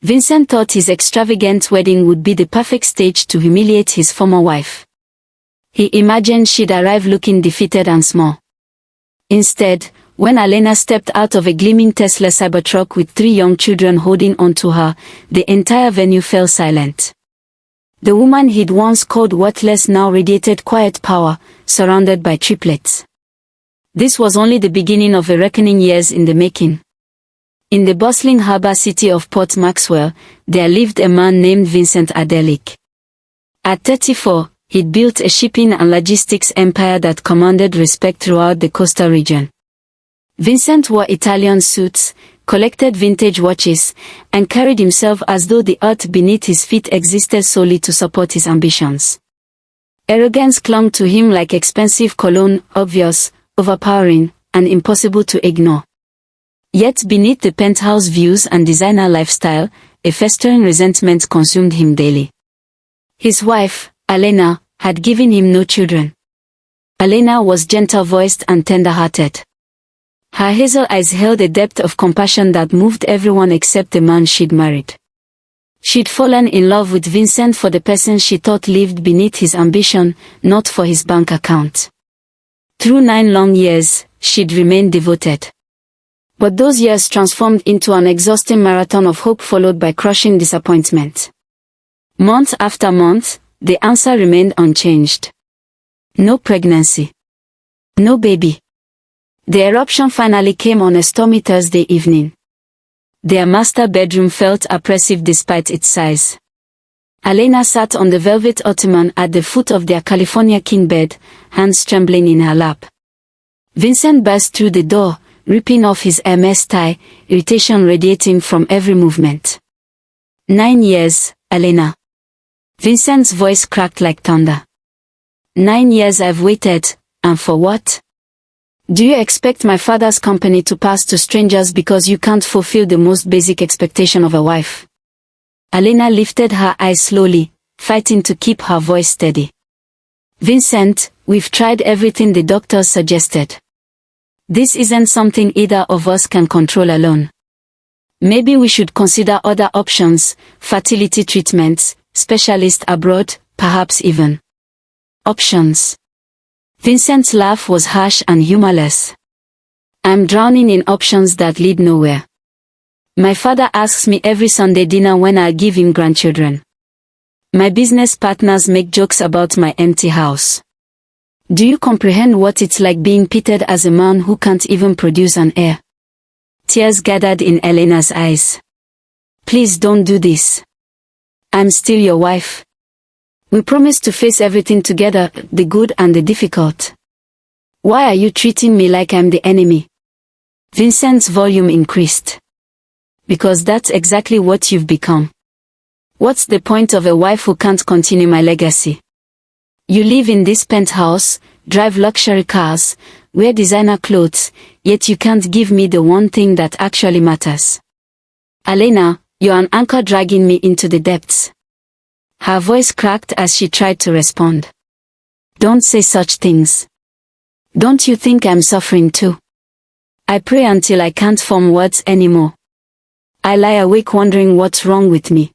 Vincent thought his extravagant wedding would be the perfect stage to humiliate his former wife. He imagined she'd arrive looking defeated and small. Instead, when Elena stepped out of a gleaming Tesla Cybertruck with 3 young children holding onto her, the entire venue fell silent. The woman he'd once called worthless now radiated quiet power, surrounded by triplets. This was only the beginning of a reckoning years in the making. In the bustling harbor city of Port Maxwell, there lived a man named Vincent Adelic. At 34, he'd built a shipping and logistics empire that commanded respect throughout the coastal region. Vincent wore Italian suits, collected vintage watches, and carried himself as though the earth beneath his feet existed solely to support his ambitions. Arrogance clung to him like expensive cologne, obvious, overpowering, and impossible to ignore. Yet beneath the penthouse views and designer lifestyle, a festering resentment consumed him daily. His wife, Elena, had given him no children. Elena was gentle-voiced and tender-hearted. Her hazel eyes held a depth of compassion that moved everyone except the man she'd married. She'd fallen in love with Vincent for the person she thought lived beneath his ambition, not for his bank account. Through 9 long years, she'd remained devoted. But those years transformed into an exhausting marathon of hope followed by crushing disappointment. Month after month, the answer remained unchanged. No pregnancy. No baby. The eruption finally came on a stormy Thursday evening. Their master bedroom felt oppressive despite its size. Elena sat on the velvet ottoman at the foot of their California king bed, hands trembling in her lap. Vincent burst through the door, ripping off his Hermes tie, irritation radiating from every movement. 9 years, Elena. Vincent's voice cracked like thunder. 9 years I've waited, and for what? Do you expect my father's company to pass to strangers because you can't fulfill the most basic expectation of a wife? Elena lifted her eyes slowly, fighting to keep her voice steady. Vincent, we've tried everything the doctors suggested. This isn't something either of us can control alone. Maybe we should consider other options, fertility treatments, specialists abroad, perhaps even. Options. Vincent's laugh was harsh and humorless. I'm drowning in options that lead nowhere. My father asks me every Sunday dinner when I give him grandchildren. My business partners make jokes about my empty house. Do you comprehend what it's like being pitted as a man who can't even produce an heir? Tears gathered in Elena's eyes. Please don't do this. I'm still your wife. We promised to face everything together, the good and the difficult. Why are you treating me like I'm the enemy? Vincent's volume increased. Because that's exactly what you've become. What's the point of a wife who can't continue my legacy? You live in this penthouse, drive luxury cars, wear designer clothes, yet you can't give me the one thing that actually matters. Elena, you're an anchor dragging me into the depths. Her voice cracked as she tried to respond. Don't say such things. Don't you think I'm suffering too? I pray until I can't form words anymore. I lie awake wondering what's wrong with me.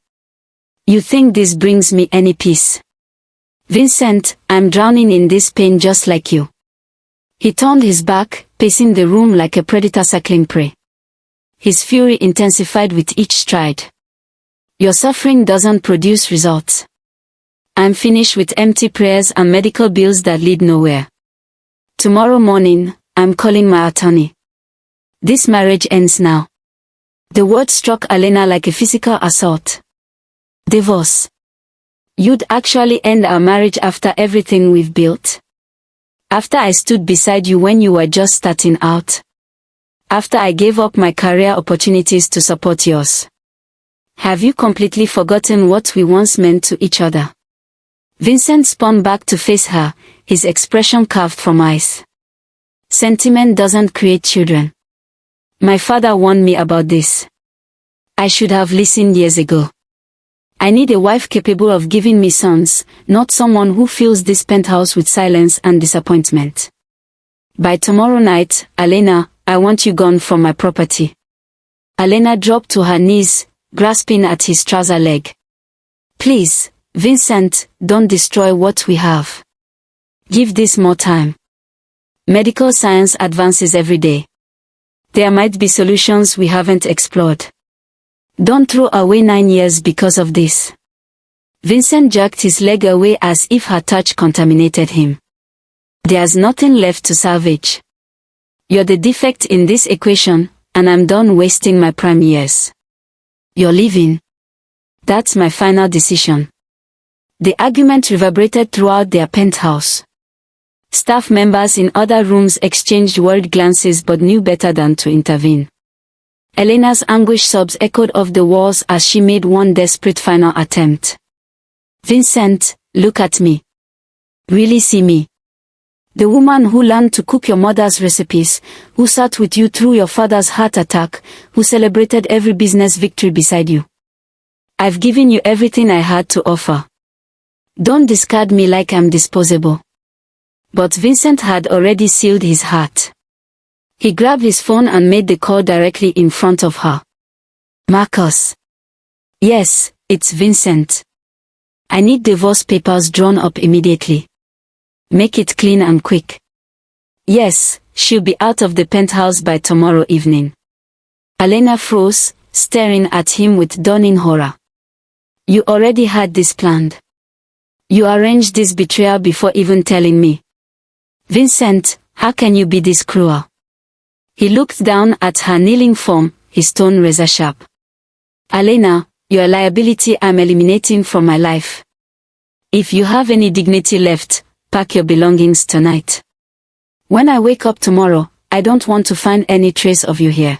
You think this brings me any peace? Vincent, I'm drowning in this pain just like you. He turned his back, pacing the room like a predator circling prey. His fury intensified with each stride. Your suffering doesn't produce results. I'm finished with empty prayers and medical bills that lead nowhere. Tomorrow morning, I'm calling my attorney. This marriage ends now. The word struck Elena like a physical assault. Divorce. You'd actually end our marriage after everything we've built? After I stood beside you when you were just starting out? After I gave up my career opportunities to support yours? Have you completely forgotten what we once meant to each other? Vincent spun back to face her, his expression carved from ice. Sentiment doesn't create children. My father warned me about this. I should have listened years ago. I need a wife capable of giving me sons, not someone who fills this penthouse with silence and disappointment. By tomorrow night, Elena, I want you gone from my property. Elena dropped to her knees, grasping at his trouser leg. Please, Vincent, don't destroy what we have. Give this more time. Medical science advances every day. There might be solutions we haven't explored. Don't throw away 9 years because of this. Vincent jerked his leg away as if her touch contaminated him. There's nothing left to salvage. You're the defect in this equation, and I'm done wasting my prime years. You're leaving. That's my final decision. The argument reverberated throughout their penthouse. Staff members in other rooms exchanged worried glances but knew better than to intervene. Elena's anguished sobs echoed off the walls as she made one desperate final attempt. Vincent, look at me. Really see me. The woman who learned to cook your mother's recipes, who sat with you through your father's heart attack, who celebrated every business victory beside you. I've given you everything I had to offer. Don't discard me like I'm disposable. But Vincent had already sealed his heart. He grabbed his phone and made the call directly in front of her. Marcus. Yes, it's Vincent. I need divorce papers drawn up immediately. Make it clean and quick. Yes, she'll be out of the penthouse by tomorrow evening. Elena froze, staring at him with dawning horror. You already had this planned. You arranged this betrayal before even telling me. Vincent, how can you be this cruel? He looked down at her kneeling form, his tone razor sharp. Elena, you're a liability I'm eliminating from my life. If you have any dignity left, pack your belongings tonight. When I wake up tomorrow, I don't want to find any trace of you here.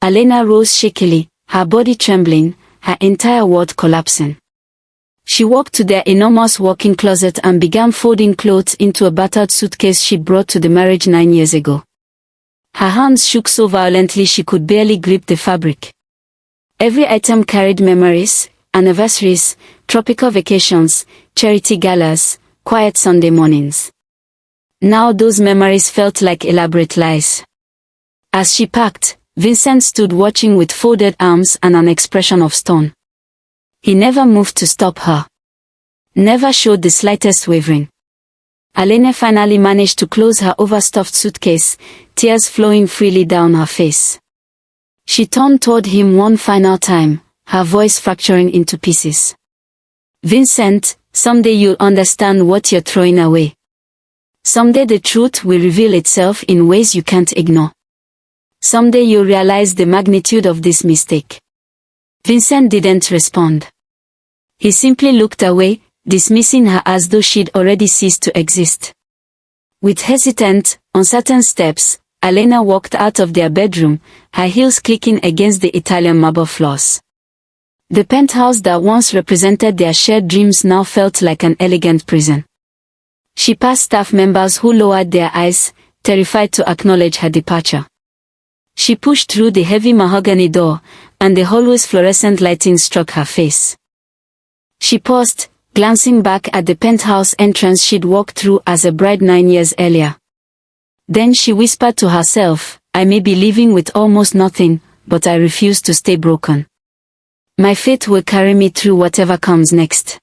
Elena rose shakily, her body trembling, her entire world collapsing. She walked to their enormous walk-in closet and began folding clothes into a battered suitcase she brought to the marriage 9 years ago. Her hands shook so violently she could barely grip the fabric. Every item carried memories, anniversaries, tropical vacations, charity galas, quiet Sunday mornings. Now those memories felt like elaborate lies. As she packed, Vincent stood watching with folded arms and an expression of stone. He never moved to stop her. Never showed the slightest wavering. Elena finally managed to close her overstuffed suitcase, tears flowing freely down her face. She turned toward him one final time, her voice fracturing into pieces. Vincent, someday you'll understand what you're throwing away. Someday the truth will reveal itself in ways you can't ignore. Someday you'll realize the magnitude of this mistake. Vincent didn't respond. He simply looked away, dismissing her as though she'd already ceased to exist. With hesitant, uncertain steps, Elena walked out of their bedroom, her heels clicking against the Italian marble floors. The penthouse that once represented their shared dreams now felt like an elegant prison. She passed staff members who lowered their eyes, terrified to acknowledge her departure. She pushed through the heavy mahogany door, and the hallway's fluorescent lighting struck her face. She paused, glancing back at the penthouse entrance she'd walked through as a bride 9 years earlier. Then she whispered to herself, I may be leaving with almost nothing, but I refuse to stay broken. My fate will carry me through whatever comes next.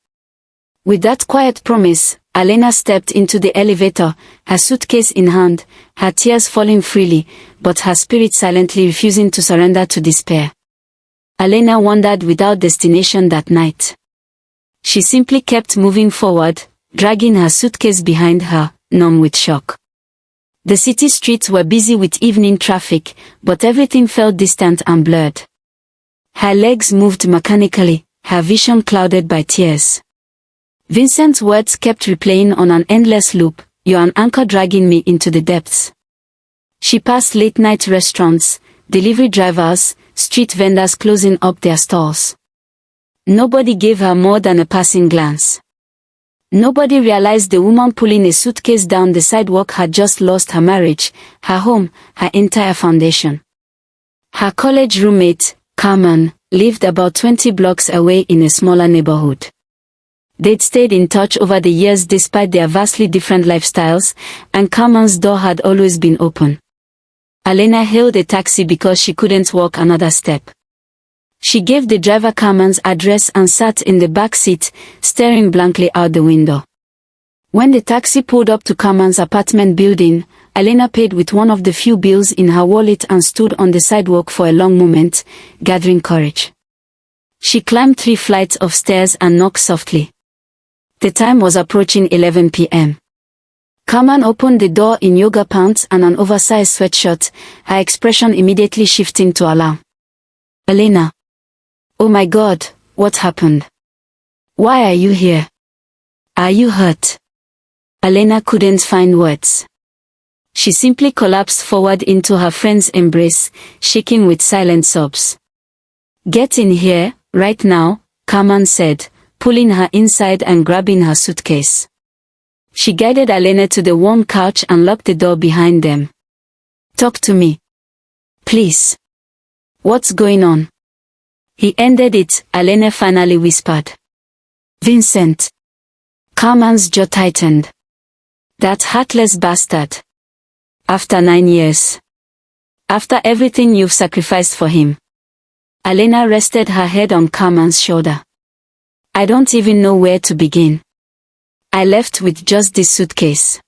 With that quiet promise, Elena stepped into the elevator, her suitcase in hand, her tears falling freely, but her spirit silently refusing to surrender to despair. Elena wandered without destination that night. She simply kept moving forward, dragging her suitcase behind her, numb with shock. The city streets were busy with evening traffic, but everything felt distant and blurred. Her legs moved mechanically, her vision clouded by tears. Vincent's words kept replaying on an endless loop, you're an anchor dragging me into the depths. She passed late-night restaurants, delivery drivers, street vendors closing up their stalls. Nobody gave her more than a passing glance. Nobody realized the woman pulling a suitcase down the sidewalk had just lost her marriage, her home, her entire foundation. Her college roommate, Carmen, lived about 20 blocks away in a smaller neighborhood. They'd stayed in touch over the years despite their vastly different lifestyles, and Carmen's door had always been open. Elena hailed a taxi because she couldn't walk another step. She gave the driver Carmen's address and sat in the back seat, staring blankly out the window. When the taxi pulled up to Carmen's apartment building, Elena paid with one of the few bills in her wallet and stood on the sidewalk for a long moment, gathering courage. She climbed 3 flights of stairs and knocked softly. The time was approaching 11 p.m. Carmen opened the door in yoga pants and an oversized sweatshirt, her expression immediately shifting to alarm. Elena. Oh my God, what happened? Why are you here? Are you hurt? Elena couldn't find words. She simply collapsed forward into her friend's embrace, shaking with silent sobs. Get in here, right now, Carmen said, pulling her inside and grabbing her suitcase. She guided Elena to the warm couch and locked the door behind them. Talk to me. Please. What's going on? He ended it, Elena finally whispered. Vincent. Carmen's jaw tightened. That heartless bastard. After 9 years. After everything you've sacrificed for him. Elena rested her head on Carmen's shoulder. I don't even know where to begin. I left with just this suitcase.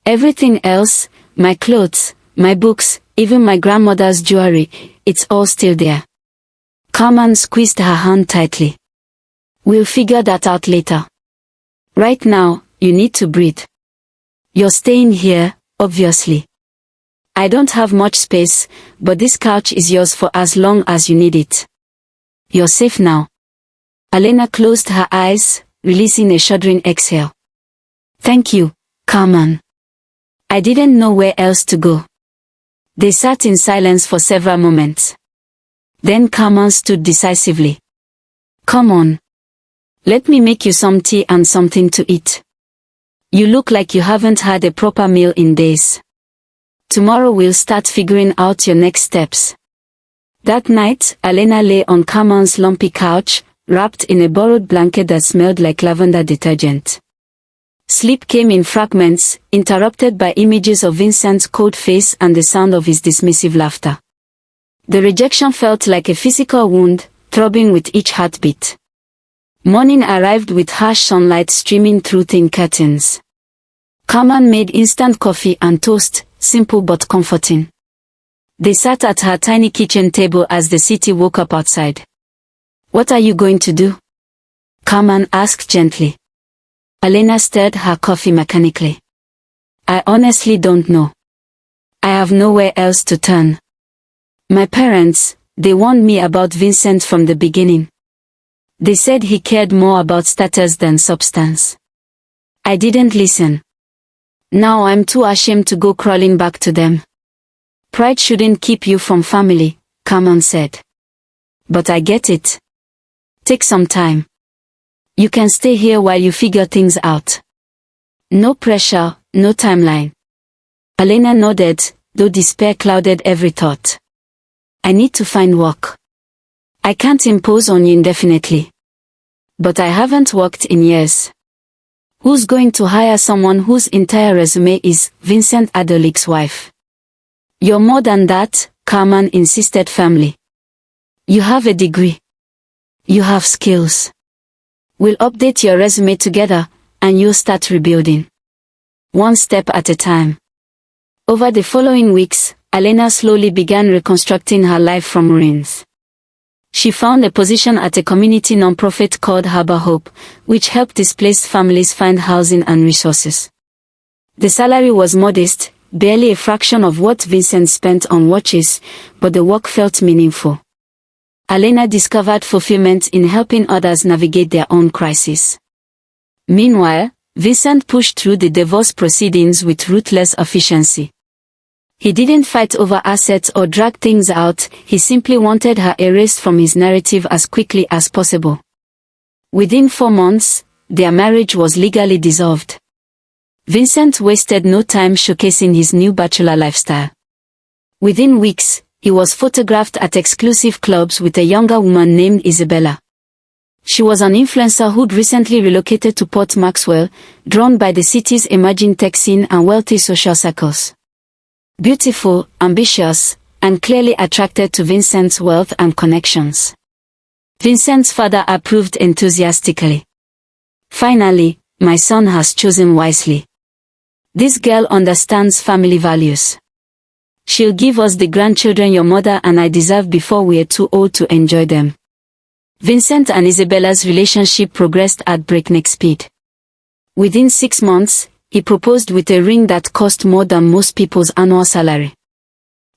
Everything else, my clothes, my books, even my grandmother's jewelry, it's all still there. Carmen squeezed her hand tightly. We'll figure that out later. Right now, you need to breathe. You're staying here, obviously. I don't have much space, but this couch is yours for as long as you need it. You're safe now. Elena closed her eyes, releasing a shuddering exhale. Thank you, Carmen. I didn't know where else to go. They sat in silence for several moments. Then Carmen stood decisively. Come on. Let me make you some tea and something to eat. You look like you haven't had a proper meal in days. Tomorrow we'll start figuring out your next steps. That night, Elena lay on Carmen's lumpy couch, wrapped in a borrowed blanket that smelled like lavender detergent. Sleep came in fragments, interrupted by images of Vincent's cold face and the sound of his dismissive laughter. The rejection felt like a physical wound, throbbing with each heartbeat. Morning arrived with harsh sunlight streaming through thin curtains. Carmen made instant coffee and toast, simple but comforting. They sat at her tiny kitchen table as the city woke up outside. What are you going to do? Carmen asked gently. Elena stirred her coffee mechanically. I honestly don't know. I have nowhere else to turn. My parents, they warned me about Vincent from the beginning. They said he cared more about status than substance. I didn't listen. Now I'm too ashamed to go crawling back to them. Pride shouldn't keep you from family, Carmen said. But I get it. Take some time. You can stay here while you figure things out. No pressure, no timeline. Elena nodded, though despair clouded every thought. I need to find work. I can't impose on you indefinitely. But I haven't worked in years. Who's going to hire someone whose entire resume is Vincent Adolik's wife? You're more than that, Carmen insisted firmly. You have a degree. You have skills. We'll update your resume together, and you'll start rebuilding. One step at a time. Over the following weeks, Elena slowly began reconstructing her life from ruins. She found a position at a community nonprofit called Harbor Hope, which helped displaced families find housing and resources. The salary was modest, barely a fraction of what Vincent spent on watches, but the work felt meaningful. Elena discovered fulfillment in helping others navigate their own crisis. Meanwhile, Vincent pushed through the divorce proceedings with ruthless efficiency. He didn't fight over assets or drag things out, he simply wanted her erased from his narrative as quickly as possible. Within 4 months, their marriage was legally dissolved. Vincent wasted no time showcasing his new bachelor lifestyle. Within weeks, he was photographed at exclusive clubs with a younger woman named Isabella. She was an influencer who'd recently relocated to Port Maxwell, drawn by the city's emerging tech scene and wealthy social circles. Beautiful, ambitious, and clearly attracted to Vincent's wealth and connections. Vincent's father approved enthusiastically. Finally, my son has chosen wisely. This girl understands family values. She'll give us the grandchildren your mother and I deserve before we're too old to enjoy them. Vincent and Isabella's relationship progressed at breakneck speed. Within 6 months, he proposed with a ring that cost more than most people's annual salary.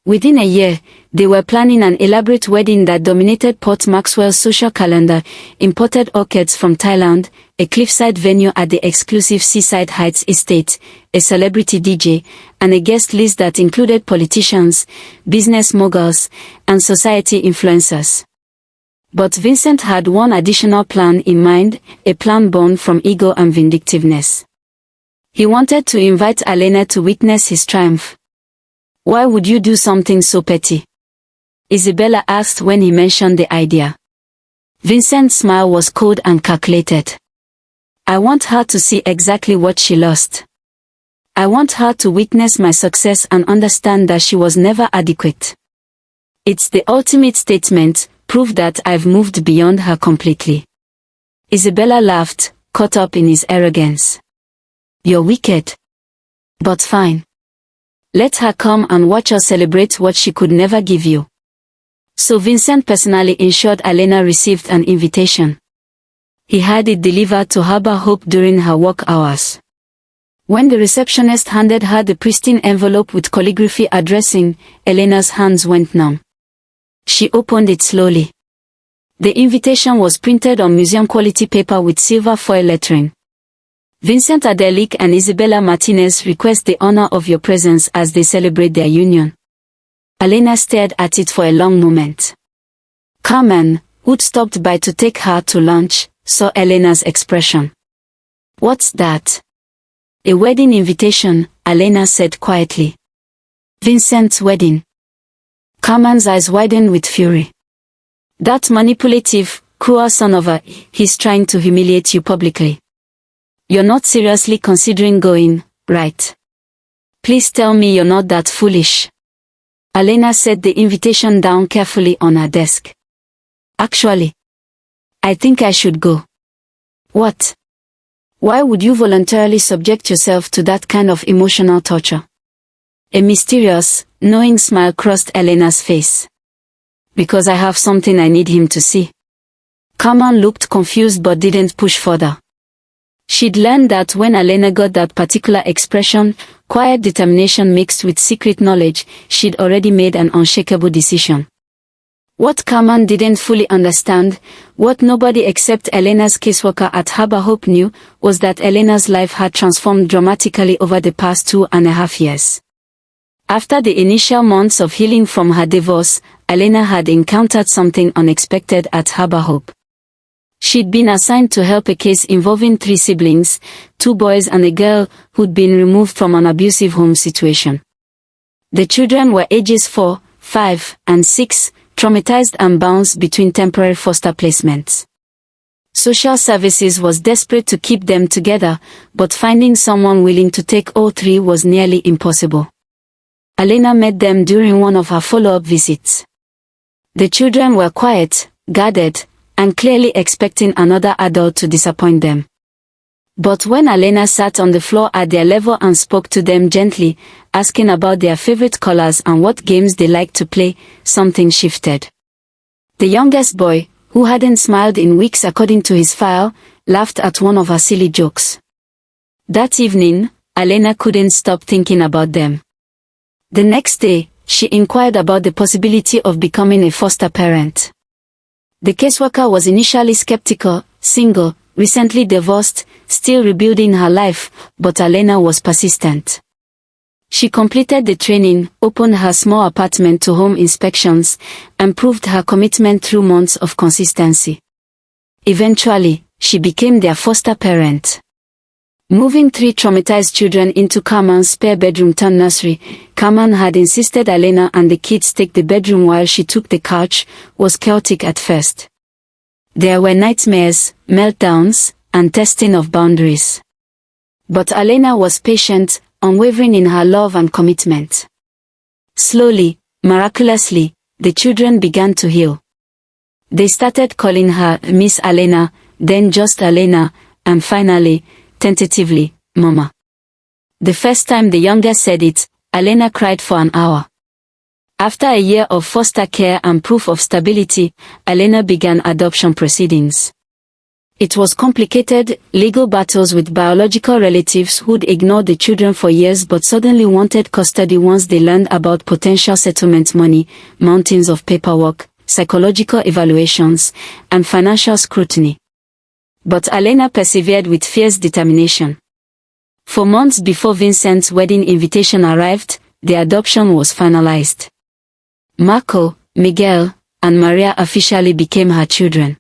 Within a year, they were planning an elaborate wedding that dominated Port Maxwell's social calendar, imported orchids from Thailand, a cliffside venue at the exclusive Seaside Heights estate, a celebrity DJ, and a guest list that included politicians, business moguls, and society influencers. But Vincent had one additional plan in mind, a plan born from ego and vindictiveness. He wanted to invite Elena to witness his triumph. Why would you do something so petty? Isabella asked when he mentioned the idea. Vincent's smile was cold and calculated. I want her to see exactly what she lost. I want her to witness my success and understand that she was never adequate. It's the ultimate statement, proof that I've moved beyond her completely. Isabella laughed, caught up in his arrogance. You're wicked. But fine. Let her come and watch us celebrate what she could never give you. So Vincent personally ensured Elena received an invitation. He had it delivered to Harbor Hope during her work hours. When the receptionist handed her the pristine envelope with calligraphy addressing, Elena's hands went numb. She opened it slowly. The invitation was printed on museum-quality paper with silver foil lettering. Vincent Adelic and Isabella Martinez request the honor of your presence as they celebrate their union. Elena stared at it for a long moment. Carmen, who'd stopped by to take her to lunch, saw Elena's expression. What's that? A wedding invitation, Elena said quietly. Vincent's wedding. Carmen's eyes widened with fury. That manipulative, cruel son of a, he's trying to humiliate you publicly. You're not seriously considering going, right? Please tell me you're not that foolish. Elena set the invitation down carefully on her desk. Actually, I think I should go. What? Why would you voluntarily subject yourself to that kind of emotional torture? A mysterious, knowing smile crossed Elena's face. Because I have something I need him to see. Carmen looked confused but didn't push further. She'd learned that when Elena got that particular expression, quiet determination mixed with secret knowledge, she'd already made an unshakable decision. What Carmen didn't fully understand, what nobody except Elena's caseworker at Harbor Hope knew, was that Elena's life had transformed dramatically over the past 2.5 years. After the initial months of healing from her divorce, Elena had encountered something unexpected at Harbor Hope. She'd been assigned to help a case involving 3 siblings, 2 boys and a girl, who'd been removed from an abusive home situation. The children were ages 4, 5, and 6, traumatized and bounced between temporary foster placements. Social services was desperate to keep them together, but finding someone willing to take all 3 was nearly impossible. Elena met them during one of her follow-up visits. The children were quiet, guarded, and clearly expecting another adult to disappoint them. But when Elena sat on the floor at their level and spoke to them gently, asking about their favorite colors and what games they liked to play, something shifted. The youngest boy, who hadn't smiled in weeks according to his file, laughed at one of her silly jokes. That evening, Elena couldn't stop thinking about them. The next day, she inquired about the possibility of becoming a foster parent. The caseworker was initially skeptical, single, recently divorced, still rebuilding her life, but Elena was persistent. She completed the training, opened her small apartment to home inspections, and proved her commitment through months of consistency. Eventually, she became their foster parent. Moving 3 traumatized children into Carmen's spare bedroom turned nursery, Carmen had insisted Elena and the kids take the bedroom while she took the couch, was chaotic at first. There were nightmares, meltdowns, and testing of boundaries. But Elena was patient, unwavering in her love and commitment. Slowly, miraculously, the children began to heal. They started calling her Miss Elena, then just Elena, and finally, tentatively, Mama. The first time the youngest said it, Elena cried for an hour. After a year of foster care and proof of stability, Elena began adoption proceedings. It was complicated, legal battles with biological relatives who'd ignored the children for years but suddenly wanted custody once they learned about potential settlement money, mountains of paperwork, psychological evaluations, and financial scrutiny. But Elena persevered with fierce determination. For months before Vincent's wedding invitation arrived, the adoption was finalized. Marco, Miguel, and Maria officially became her children.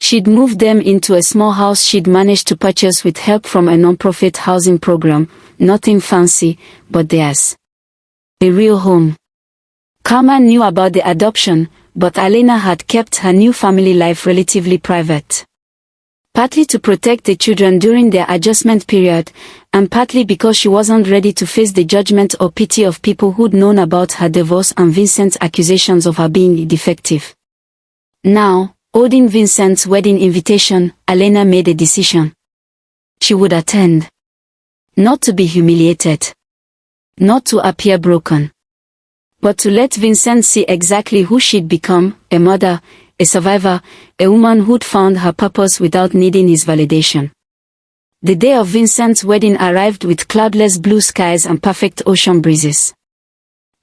She'd moved them into a small house she'd managed to purchase with help from a non-profit housing program, nothing fancy, but theirs. A real home. Carmen knew about the adoption, but Elena had kept her new family life relatively private. Partly to protect the children during their adjustment period, and partly because she wasn't ready to face the judgment or pity of people who'd known about her divorce and Vincent's accusations of her being defective. Now, holding Vincent's wedding invitation, Elena made a decision. She would attend. Not to be humiliated. Not to appear broken. But to let Vincent see exactly who she'd become, a mother, a survivor, a woman who'd found her purpose without needing his validation. The day of Vincent's wedding arrived with cloudless blue skies and perfect ocean breezes.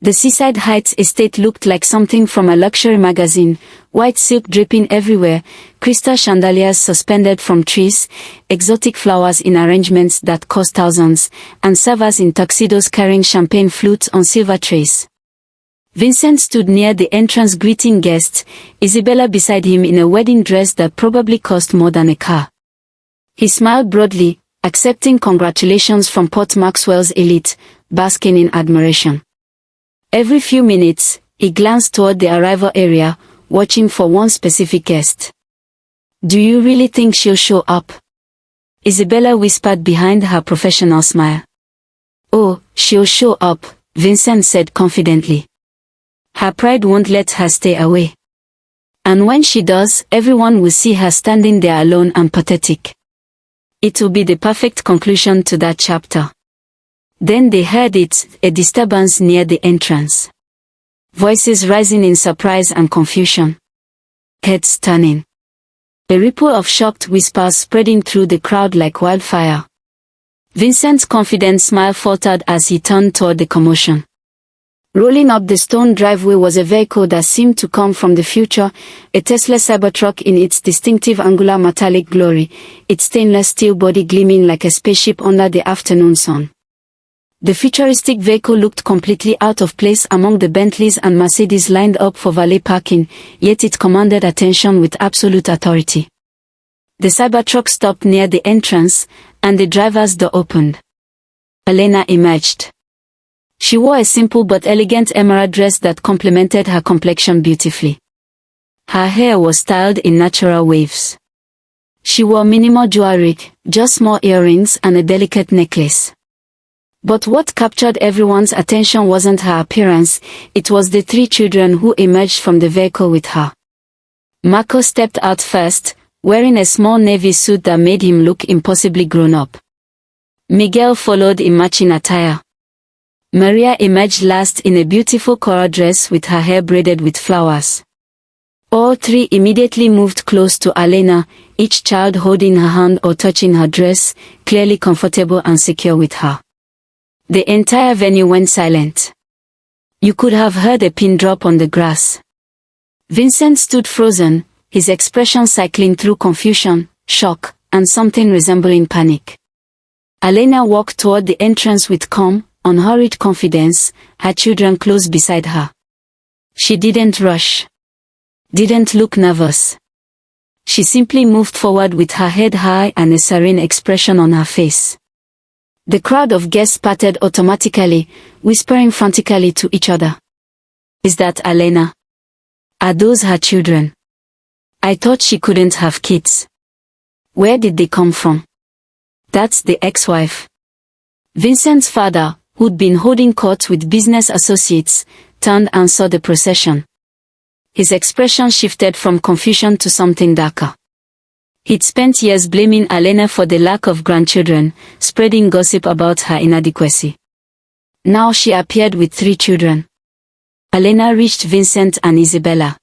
The Seaside Heights estate looked like something from a luxury magazine, white silk dripping everywhere, crystal chandeliers suspended from trees, exotic flowers in arrangements that cost thousands, and servers in tuxedos carrying champagne flutes on silver trays. Vincent stood near the entrance greeting guests, Isabella beside him in a wedding dress that probably cost more than a car. He smiled broadly, accepting congratulations from Port Maxwell's elite, basking in admiration. Every few minutes, he glanced toward the arrival area, watching for one specific guest. "Do you really think she'll show up?" Isabella whispered behind her professional smile. "Oh, she'll show up," Vincent said confidently. "Her pride won't let her stay away. And when she does, everyone will see her standing there alone and pathetic. It will be the perfect conclusion to that chapter." Then they heard it, a disturbance near the entrance. Voices rising in surprise and confusion. Heads turning. A ripple of shocked whispers spreading through the crowd like wildfire. Vincent's confident smile faltered as he turned toward the commotion. Rolling up the stone driveway was a vehicle that seemed to come from the future, a Tesla Cybertruck in its distinctive angular metallic glory, its stainless steel body gleaming like a spaceship under the afternoon sun. The futuristic vehicle looked completely out of place among the Bentleys and Mercedes lined up for valet parking, yet it commanded attention with absolute authority. The Cybertruck stopped near the entrance, and the driver's door opened. Elena emerged. She wore a simple but elegant emerald dress that complemented her complexion beautifully. Her hair was styled in natural waves. She wore minimal jewelry, just small earrings and a delicate necklace. But what captured everyone's attention wasn't her appearance, it was the three children who emerged from the vehicle with her. Marco stepped out first, wearing a small navy suit that made him look impossibly grown up. Miguel followed in matching attire. Maria emerged last in a beautiful coral dress with her hair braided with flowers. All three immediately moved close to Elena, each child holding her hand or touching her dress, clearly comfortable and secure with her. The entire venue went silent. You could have heard a pin drop on the grass. Vincent stood frozen, his expression cycling through confusion, shock, and something resembling panic. Elena walked toward the entrance with calm, unhurried confidence, her children close beside her. She didn't rush. Didn't look nervous. She simply moved forward with her head high and a serene expression on her face. The crowd of guests parted automatically, whispering frantically to each other. Is that Elena? Are those her children? I thought she couldn't have kids. Where did they come from? That's the ex-wife. Vincent's father, who'd been holding court with business associates, turned and saw the procession. His expression shifted from confusion to something darker. He'd spent years blaming Elena for the lack of grandchildren, spreading gossip about her inadequacy. Now she appeared with 3 children. Elena reached Vincent and Isabella.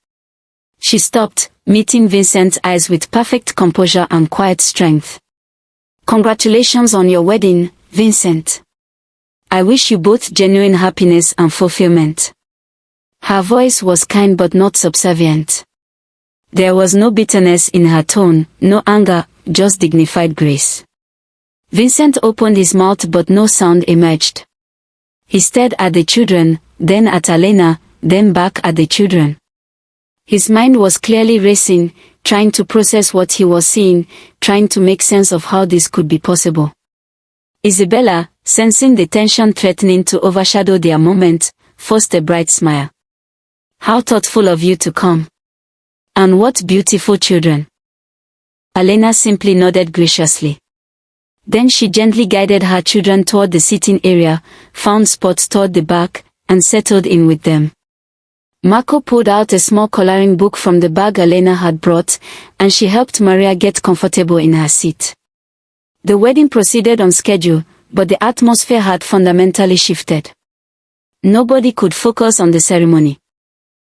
She stopped, meeting Vincent's eyes with perfect composure and quiet strength. "Congratulations on your wedding, Vincent. I wish you both genuine happiness and fulfillment." Her voice was kind but not subservient. There was no bitterness in her tone, no anger, just dignified grace. Vincent opened his mouth but no sound emerged. He stared at the children, then at Elena, then back at the children. His mind was clearly racing, trying to process what he was seeing, trying to make sense of how this could be possible. Isabella, sensing the tension threatening to overshadow their moment, forced a bright smile. "How thoughtful of you to come. And what beautiful children." Elena simply nodded graciously. Then she gently guided her children toward the sitting area, found spots toward the back, and settled in with them. Marco pulled out a small coloring book from the bag Elena had brought, and she helped Maria get comfortable in her seat. The wedding proceeded on schedule, but the atmosphere had fundamentally shifted. Nobody could focus on the ceremony.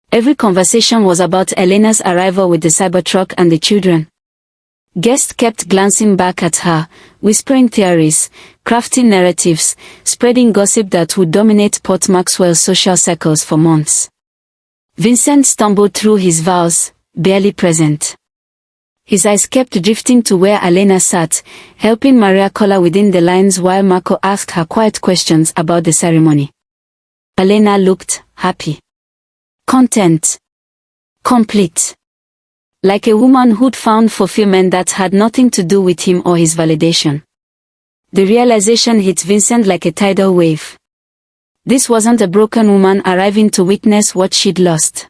Every conversation was about Elena's arrival with the Cybertruck and the children. Guests kept glancing back at her, whispering theories, crafting narratives, spreading gossip that would dominate Port Maxwell's social circles for months. Vincent stumbled through his vows, barely present. His eyes kept drifting to where Elena sat, helping Maria color within the lines while Marco asked her quiet questions about the ceremony. Elena looked happy. Content. Complete. Like a woman who'd found fulfillment that had nothing to do with him or his validation. The realization hit Vincent like a tidal wave. This wasn't a broken woman arriving to witness what she'd lost.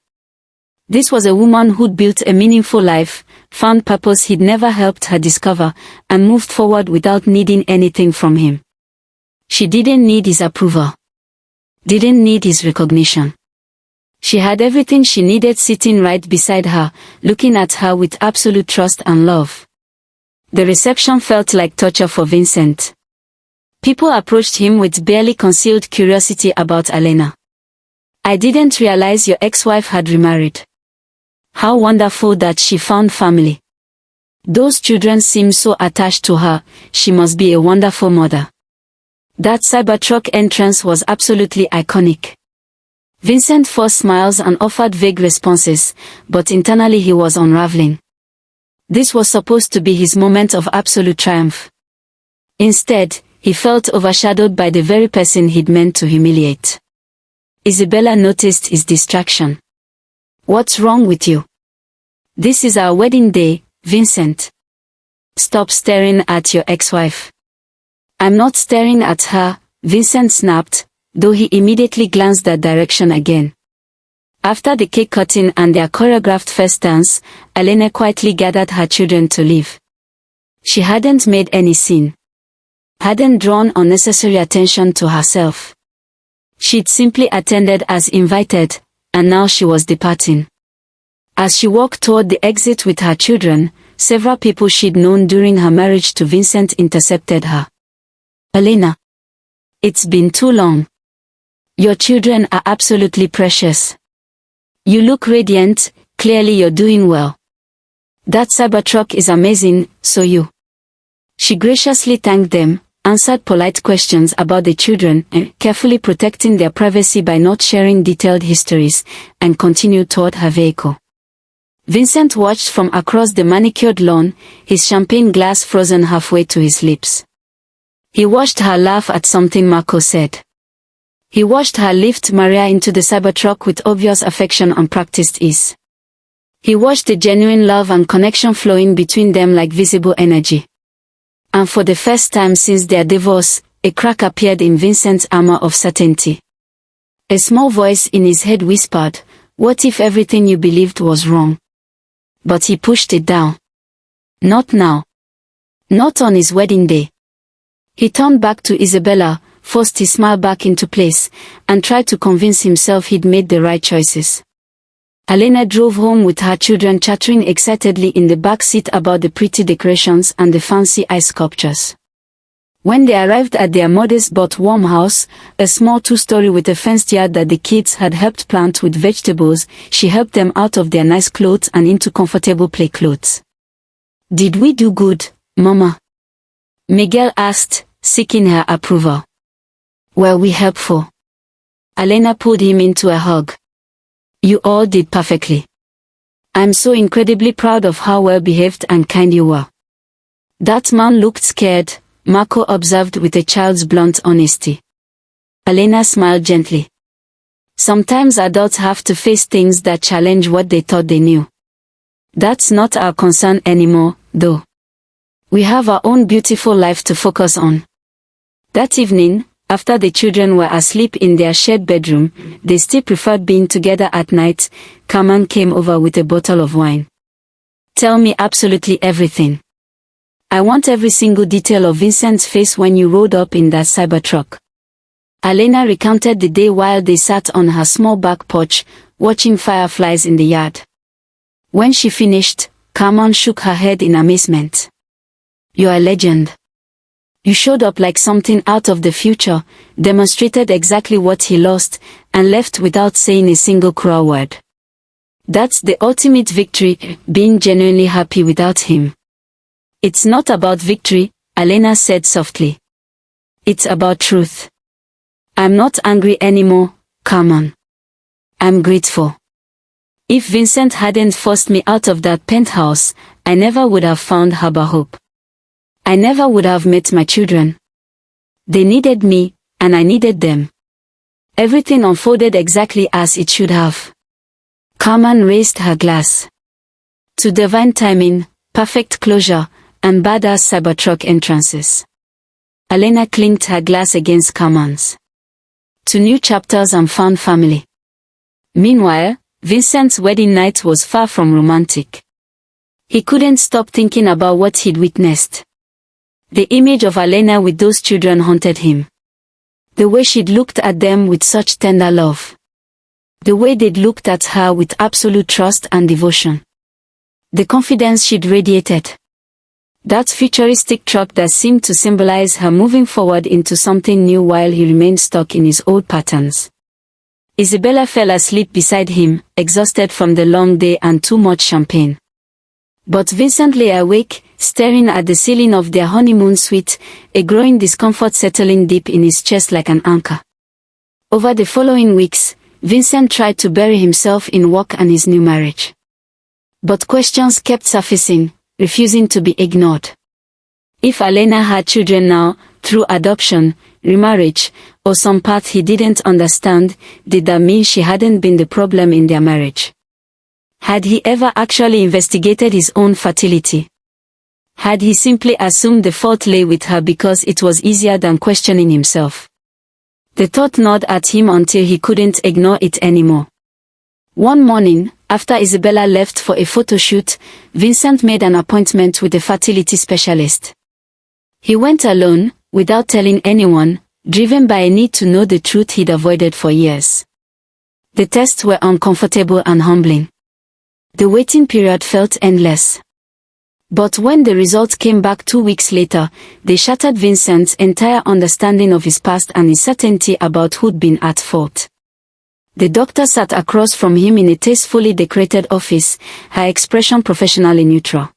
This was a woman who'd built a meaningful life, found purpose he'd never helped her discover, and moved forward without needing anything from him. She didn't need his approval. Didn't need his recognition. She had everything she needed sitting right beside her, looking at her with absolute trust and love. The reception felt like torture for Vincent. People approached him with barely concealed curiosity about Elena. "I didn't realize your ex-wife had remarried. How wonderful that she found family. Those children seem so attached to her, she must be a wonderful mother." That Cybertruck entrance was absolutely iconic. Vincent forced smiles and offered vague responses, but internally he was unraveling. This was supposed to be his moment of absolute triumph. Instead, he felt overshadowed by the very person he'd meant to humiliate. Isabella noticed his distraction. "What's wrong with you? This is our wedding day, Vincent. Stop staring at your ex-wife." "I'm not staring at her," Vincent snapped, though he immediately glanced that direction again. After the cake cutting and their choreographed first dance, Elena quietly gathered her children to leave. She hadn't made any scene. Hadn't drawn unnecessary attention to herself. She'd simply attended as invited, and now she was departing. As she walked toward the exit with her children, several people she'd known during her marriage to Vincent intercepted her. "Elena. It's been too long. Your children are absolutely precious. You look radiant, clearly you're doing well. That Cybertruck is amazing, so you." She graciously thanked them, answered polite questions about the children, and carefully protecting their privacy by not sharing detailed histories, and continued toward her vehicle. Vincent watched from across the manicured lawn, his champagne glass frozen halfway to his lips. He watched her laugh at something Marco said. He watched her lift Maria into the Cybertruck with obvious affection and practiced ease. He watched the genuine love and connection flowing between them like visible energy. And for the first time since their divorce, a crack appeared in Vincent's armor of certainty. A small voice in his head whispered, "What if everything you believed was wrong?" But he pushed it down. Not now. Not on his wedding day. He turned back to Isabella, forced his smile back into place, and tried to convince himself he'd made the right choices. Elena drove home with her children chattering excitedly in the back seat about the pretty decorations and the fancy ice sculptures. When they arrived at their modest but warm house, a small two-story with a fenced yard that the kids had helped plant with vegetables, she helped them out of their nice clothes and into comfortable play clothes. "Did we do good, Mama?" Miguel asked, seeking her approval. "Were we helpful?" Elena pulled him into a hug. "You all did perfectly. I'm so incredibly proud of how well-behaved and kind you were." "That man looked scared," Marco observed with a child's blunt honesty. Elena smiled gently. "Sometimes adults have to face things that challenge what they thought they knew. That's not our concern anymore, though. We have our own beautiful life to focus on." That evening, after the children were asleep in their shared bedroom, they still preferred being together at night, Carmen came over with a bottle of wine. "Tell me absolutely everything. I want every single detail of Vincent's face when you rode up in that Cybertruck." Elena recounted the day while they sat on her small back porch, watching fireflies in the yard. When she finished, Carmen shook her head in amazement. "You're a legend. You showed up like something out of the future, demonstrated exactly what he lost, and left without saying a single cruel word. That's the ultimate victory, being genuinely happy without him." "It's not about victory," Elena said softly. "It's about truth. I'm not angry anymore, Carmen. I'm grateful. If Vincent hadn't forced me out of that penthouse, I never would have found harbor hope. I never would have met my children. They needed me, and I needed them. Everything unfolded exactly as it should have." Carmen raised her glass. "To divine timing, perfect closure, and badass Cybertruck entrances." Elena clinked her glass against Carmen's. "To new chapters and found family." Meanwhile, Vincent's wedding night was far from romantic. He couldn't stop thinking about what he'd witnessed. The image of Elena with those children haunted him. The way she'd looked at them with such tender love. The way they'd looked at her with absolute trust and devotion. The confidence she'd radiated. That futuristic truck that seemed to symbolize her moving forward into something new while he remained stuck in his old patterns. Isabella fell asleep beside him, exhausted from the long day and too much champagne. But Vincent lay awake, staring at the ceiling of their honeymoon suite, a growing discomfort settling deep in his chest like an anchor. Over the following weeks, Vincent tried to bury himself in work and his new marriage. But questions kept surfacing, refusing to be ignored. If Elena had children now, through adoption, remarriage, or some path he didn't understand, did that mean she hadn't been the problem in their marriage? Had he ever actually investigated his own fertility? Had he simply assumed the fault lay with her because it was easier than questioning himself? The thought gnawed at him until he couldn't ignore it anymore. One morning, after Isabella left for a photo shoot, Vincent made an appointment with a fertility specialist. He went alone, without telling anyone, driven by a need to know the truth he'd avoided for years. The tests were uncomfortable and humbling. The waiting period felt endless. But when the results came back 2 weeks later, they shattered Vincent's entire understanding of his past and his certainty about who'd been at fault. The doctor sat across from him in a tastefully decorated office, her expression professionally neutral.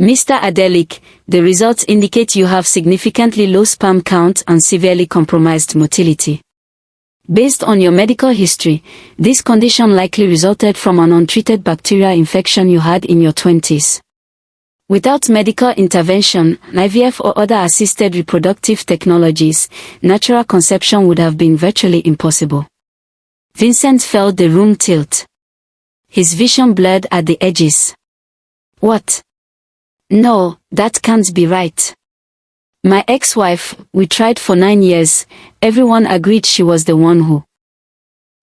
"Mr. Adelic, the results indicate you have significantly low sperm count and severely compromised motility. Based on your medical history, this condition likely resulted from an untreated bacterial infection you had in your 20s. Without medical intervention, IVF or other assisted reproductive technologies, natural conception would have been virtually impossible." Vincent felt the room tilt. His vision blurred at the edges. "What? No, that can't be right. My ex-wife, we tried for 9 years, everyone agreed she was the one who."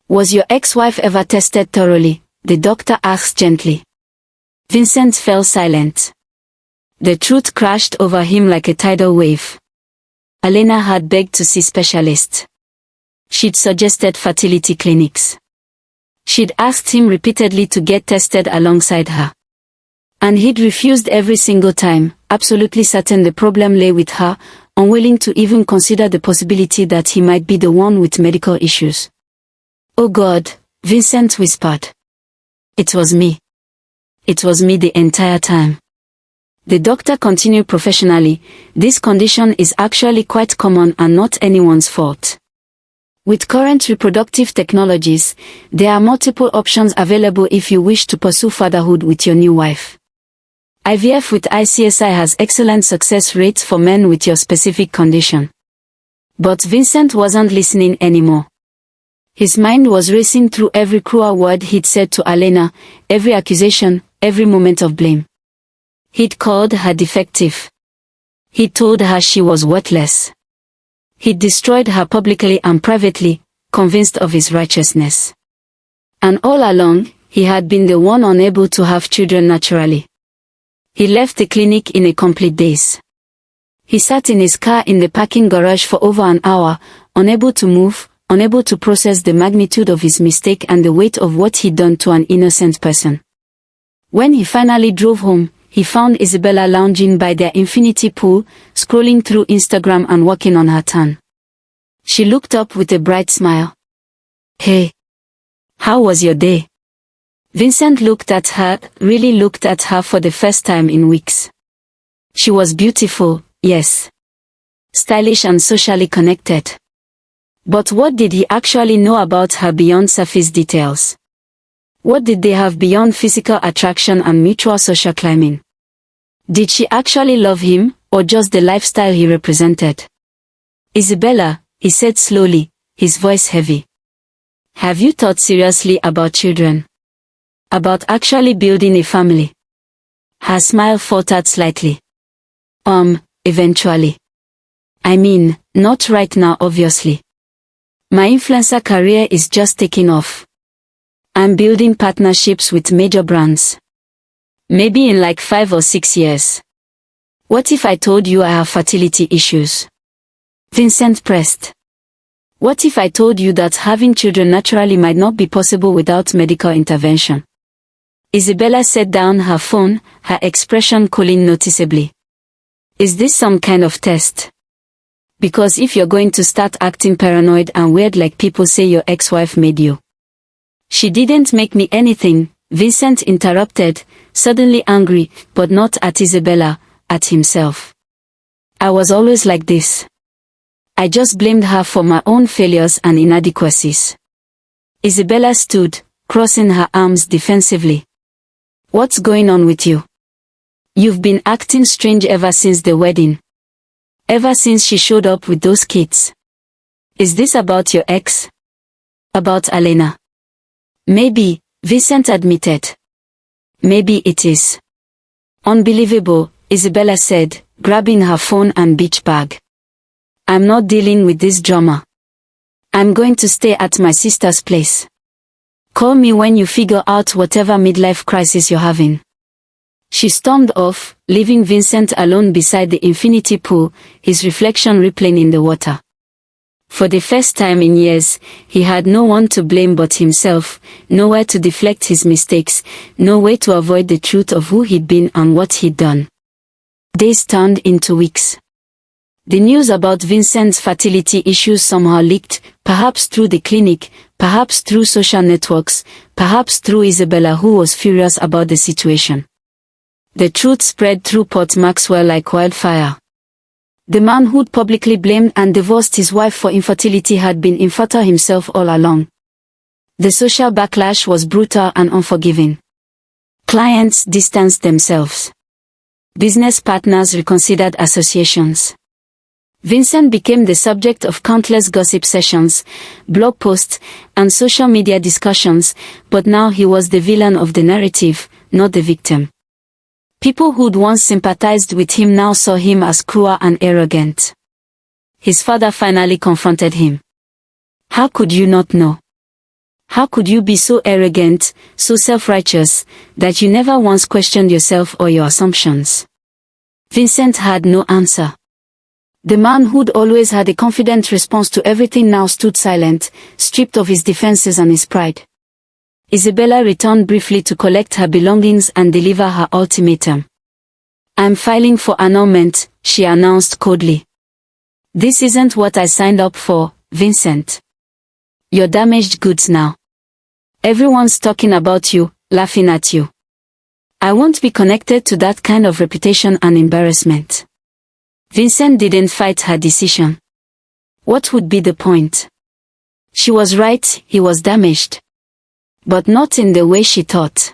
"Was your ex-wife ever tested thoroughly?" the doctor asked gently. Vincent fell silent. The truth crashed over him like a tidal wave. Elena had begged to see specialists. She'd suggested fertility clinics. She'd asked him repeatedly to get tested alongside her. And he'd refused every single time, absolutely certain the problem lay with her, unwilling to even consider the possibility that he might be the one with medical issues. "Oh God," Vincent whispered. "It was me. It was me the entire time." The doctor continued professionally, "This condition is actually quite common and not anyone's fault. With current reproductive technologies, there are multiple options available if you wish to pursue fatherhood with your new wife. IVF with ICSI has excellent success rates for men with your specific condition." But Vincent wasn't listening anymore. His mind was racing through every cruel word he'd said to Elena, every accusation, every moment of blame. He'd called her defective. He'd told her she was worthless. He'd destroyed her publicly and privately, convinced of his righteousness. And all along, he had been the one unable to have children naturally. He left the clinic in a complete daze. He sat in his car in the parking garage for over an hour, unable to move, unable to process the magnitude of his mistake and the weight of what he'd done to an innocent person. When he finally drove home, he found Isabella lounging by their infinity pool, scrolling through Instagram and working on her tan. She looked up with a bright smile. "Hey. How was your day?" Vincent looked at her, really looked at her for the first time in weeks. She was beautiful, yes. Stylish and socially connected. But what did he actually know about her beyond surface details? What did they have beyond physical attraction and mutual social climbing? Did she actually love him, or just the lifestyle he represented? "Isabella," he said slowly, his voice heavy. "Have you thought seriously about children? About actually building a family?" Her smile faltered slightly. Eventually. I mean, not right now obviously. My influencer career is just taking off. I'm building partnerships with major brands. Maybe in like 5 or 6 years. What if I told you I have fertility issues?" Vincent pressed. "What if I told you that having children naturally might not be possible without medical intervention?" Isabella set down her phone, her expression cooling noticeably. "Is this some kind of test? Because if you're going to start acting paranoid and weird like people say your ex-wife made you." "She didn't make me anything," Vincent interrupted, suddenly angry, but not at Isabella, at himself. "I was always like this. I just blamed her for my own failures and inadequacies." Isabella stood, crossing her arms defensively. "What's going on with you? You've been acting strange ever since the wedding. Ever since she showed up with those kids. Is this about your ex? About Elena?" "Maybe," Vincent admitted. "Maybe it is." "Unbelievable," Isabella said, grabbing her phone and beach bag. "I'm not dealing with this drama. I'm going to stay at my sister's place. Call me when you figure out whatever midlife crisis you're having." She stormed off, leaving Vincent alone beside the infinity pool, his reflection rippling in the water. For the first time in years, he had no one to blame but himself, nowhere to deflect his mistakes, no way to avoid the truth of who he'd been and what he'd done. Days turned into weeks. The news about Vincent's fertility issues somehow leaked, perhaps through the clinic, perhaps through social networks, perhaps through Isabella, who was furious about the situation. The truth spread through Port Maxwell like wildfire. The man who'd publicly blamed and divorced his wife for infertility had been infertile himself all along. The social backlash was brutal and unforgiving. Clients distanced themselves. Business partners reconsidered associations. Vincent became the subject of countless gossip sessions, blog posts, and social media discussions, but now he was the villain of the narrative, not the victim. People who'd once sympathized with him now saw him as cruel and arrogant. His father finally confronted him. "How could you not know? How could you be so arrogant, so self-righteous, that you never once questioned yourself or your assumptions?" Vincent had no answer. The man who'd always had a confident response to everything now stood silent, stripped of his defenses and his pride. Isabella returned briefly to collect her belongings and deliver her ultimatum. "I'm filing for annulment," she announced coldly. "This isn't what I signed up for, Vincent. You're damaged goods now. Everyone's talking about you, laughing at you. I won't be connected to that kind of reputation and embarrassment." Vincent didn't fight her decision. What would be the point? She was right, he was damaged. But not in the way she thought.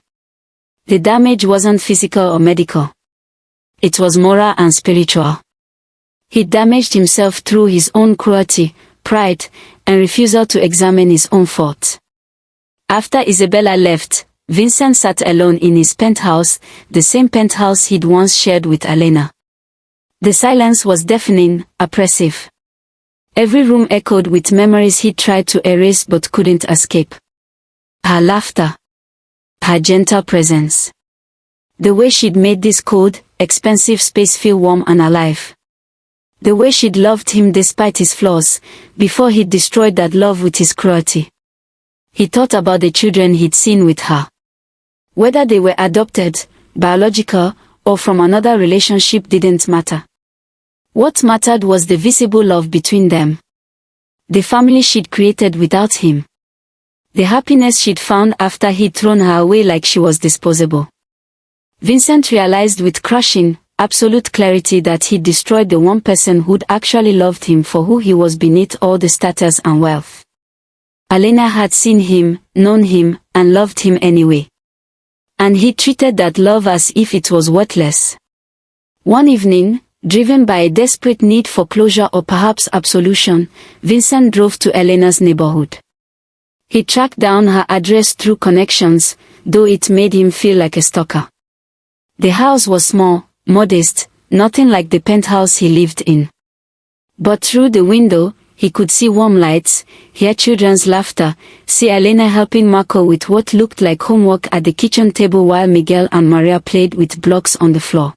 The damage wasn't physical or medical. It was moral and spiritual. He damaged himself through his own cruelty, pride, and refusal to examine his own faults. After Isabella left, Vincent sat alone in his penthouse, the same penthouse he'd once shared with Elena. The silence was deafening, oppressive. Every room echoed with memories he tried to erase but couldn't escape. Her laughter. Her gentle presence. The way she'd made this cold, expensive space feel warm and alive. The way she'd loved him despite his flaws, before he'd destroyed that love with his cruelty. He thought about the children he'd seen with her. Whether they were adopted, biological, or from another relationship didn't matter. What mattered was the visible love between them. The family she'd created without him. The happiness she'd found after he'd thrown her away like she was disposable. Vincent realized with crushing, absolute clarity that he'd destroyed the one person who'd actually loved him for who he was beneath all the status and wealth. Elena had seen him, known him, and loved him anyway. And he treated that love as if it was worthless. One evening, driven by a desperate need for closure or perhaps absolution, Vincent drove to Elena's neighborhood. He tracked down her address through connections, though it made him feel like a stalker. The house was small, modest, nothing like the penthouse he lived in. But through the window, he could see warm lights, hear children's laughter, see Elena helping Marco with what looked like homework at the kitchen table while Miguel and Maria played with blocks on the floor.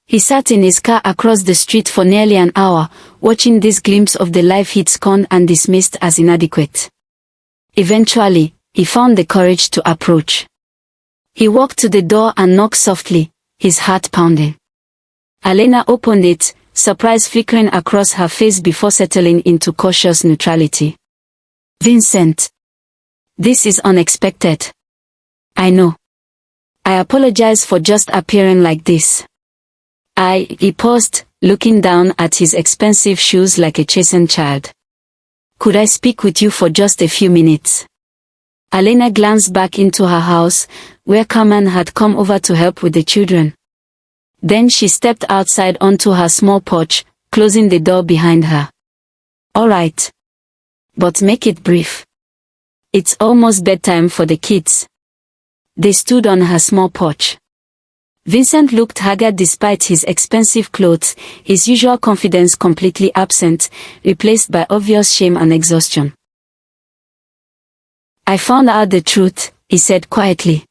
He sat in his car across the street for nearly an hour, watching this glimpse of the life he'd scorned and dismissed as inadequate. Eventually, he found the courage to approach. He walked to the door and knocked softly, his heart pounding. Elena opened it, surprise flickering across her face before settling into cautious neutrality. "Vincent. This is unexpected. I know. I apologize for just appearing like this. He paused, looking down at his expensive shoes like a chastened child. "Could I speak with you for just a few minutes?" Elena glanced back into her house, where Carmen had come over to help with the children. Then she stepped outside onto her small porch, closing the door behind her. "All right. But make it brief. It's almost bedtime for the kids." They stood on her small porch. Vincent looked haggard despite his expensive clothes, his usual confidence completely absent, replaced by obvious shame and exhaustion. "I found out the truth," he said quietly.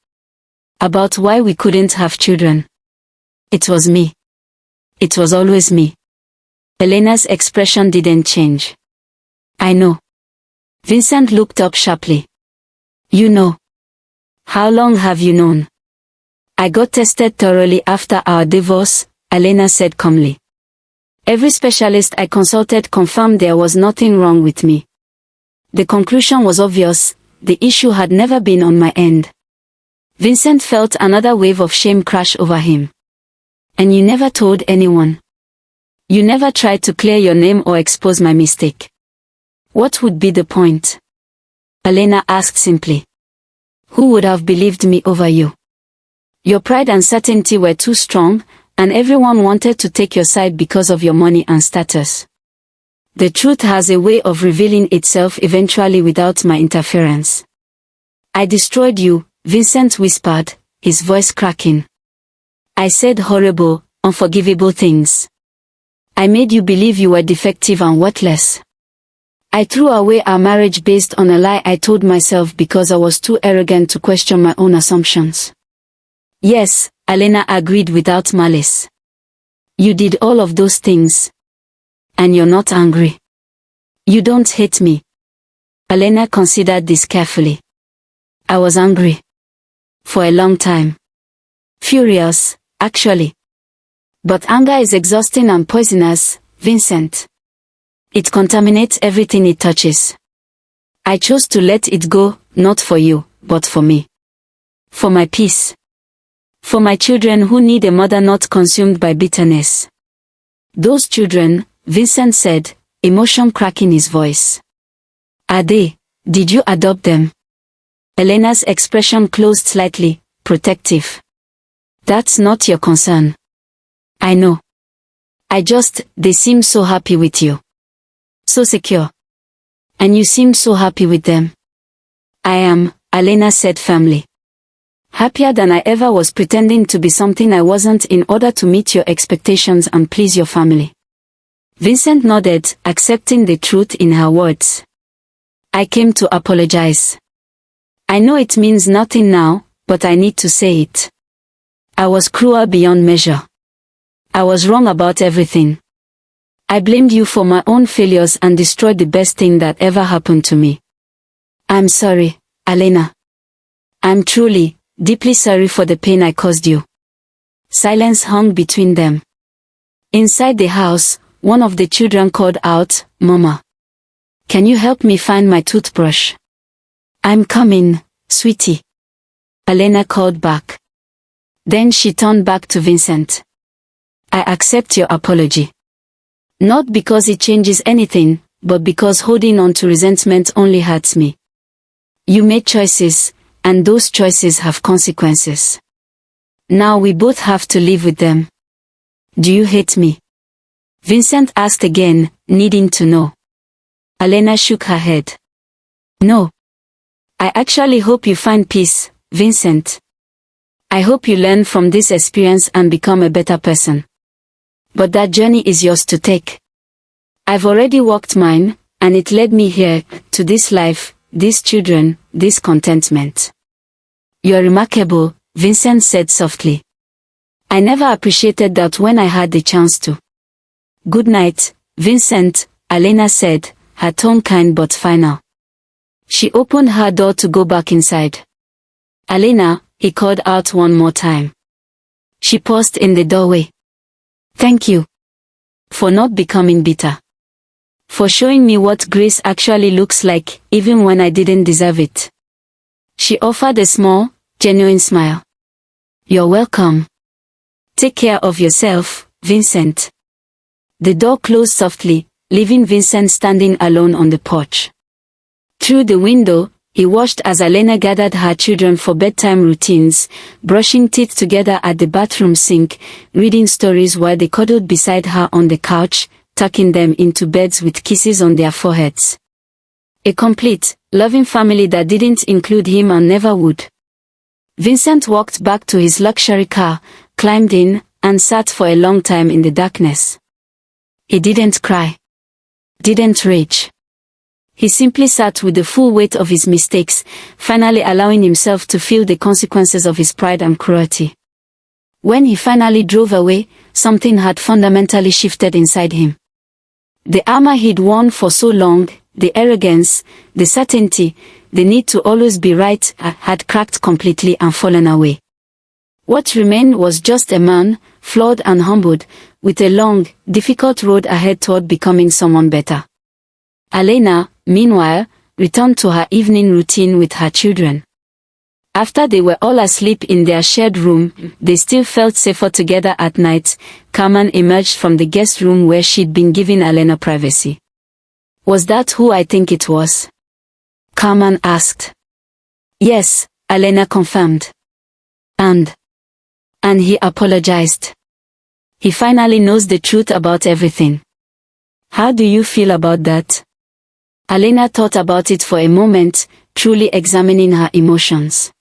"About why we couldn't have children. It was me. It was always me." Elena's expression didn't change. "I know." Vincent looked up sharply. "You know? How long have you known?" "I got tested thoroughly after our divorce," Elena said calmly. "Every specialist I consulted confirmed there was nothing wrong with me. The conclusion was obvious, the issue had never been on my end." Vincent felt another wave of shame crash over him. "And you never told anyone? You never tried to clear your name or expose my mistake? What would be the point?" Elena asked simply. "Who would have believed me over you? Your pride and certainty were too strong, and everyone wanted to take your side because of your money and status. The truth has a way of revealing itself eventually without my interference." "I destroyed you," Vincent whispered, his voice cracking. "I said horrible, unforgivable things. I made you believe you were defective and worthless. I threw away our marriage based on a lie I told myself because I was too arrogant to question my own assumptions." "Yes," Elena agreed without malice. "You did all of those things. And you're not angry. You don't hate me." Elena considered this carefully. I was angry. For a long time. Furious, actually. But anger is exhausting and poisonous, Vincent. It contaminates everything it touches. I chose to let it go, not for you, but for me. For my peace. For my children who need a mother not consumed by bitterness. Those children, Vincent said, emotion cracking his voice. Are they? Did you adopt them? Elena's expression closed slightly, protective. That's not your concern. I know. They seem so happy with you. So secure. And you seem so happy with them. I am, Elena said firmly. Happier than I ever was pretending to be something I wasn't in order to meet your expectations and please your family. Vincent nodded, accepting the truth in her words. I came to apologize. I know it means nothing now, but I need to say it. I was cruel beyond measure. I was wrong about everything. I blamed you for my own failures and destroyed the best thing that ever happened to me. I'm sorry, Elena. I'm truly, deeply sorry for the pain I caused you. Silence hung between them. Inside the house, one of the children called out, Mama. Can you help me find my toothbrush? I'm coming, sweetie. Elena called back. Then she turned back to Vincent. I accept your apology. Not because it changes anything, but because holding on to resentment only hurts me. You made choices, and those choices have consequences. Now we both have to live with them. Do you hate me? Vincent asked again, needing to know. Elena shook her head. No. I actually hope you find peace, Vincent. I hope you learn from this experience and become a better person. But that journey is yours to take. I've already walked mine, and it led me here, to this life, these children, this contentment. You're remarkable, Vincent said softly. I never appreciated that when I had the chance to. Good night, Vincent, Elena said, her tone kind but final. She opened her door to go back inside. Elena, he called out one more time. She paused in the doorway. Thank you. For not becoming bitter. For showing me what grace actually looks like, even when I didn't deserve it. She offered a small, genuine smile. You're welcome. Take care of yourself, Vincent. The door closed softly, leaving Vincent standing alone on the porch. Through the window, he watched as Elena gathered her children for bedtime routines, brushing teeth together at the bathroom sink, reading stories while they cuddled beside her on the couch, tucking them into beds with kisses on their foreheads. A complete, loving family that didn't include him and never would. Vincent walked back to his luxury car, climbed in, and sat for a long time in the darkness. He didn't cry. Didn't rage. He simply sat with the full weight of his mistakes, finally allowing himself to feel the consequences of his pride and cruelty. When he finally drove away, something had fundamentally shifted inside him. The armor he'd worn for so long, the arrogance, the certainty, the need to always be right, had cracked completely and fallen away. What remained was just a man, flawed and humbled, with a long, difficult road ahead toward becoming someone better. Elena, meanwhile, returned to her evening routine with her children. After they were all asleep in their shared room, they still felt safer together at night. Carmen emerged from the guest room where she'd been giving Elena privacy. Was that who I think it was? Carmen asked. Yes, Elena confirmed. And he apologized. He finally knows the truth about everything. How do you feel about that? Elena thought about it for a moment, truly examining her emotions.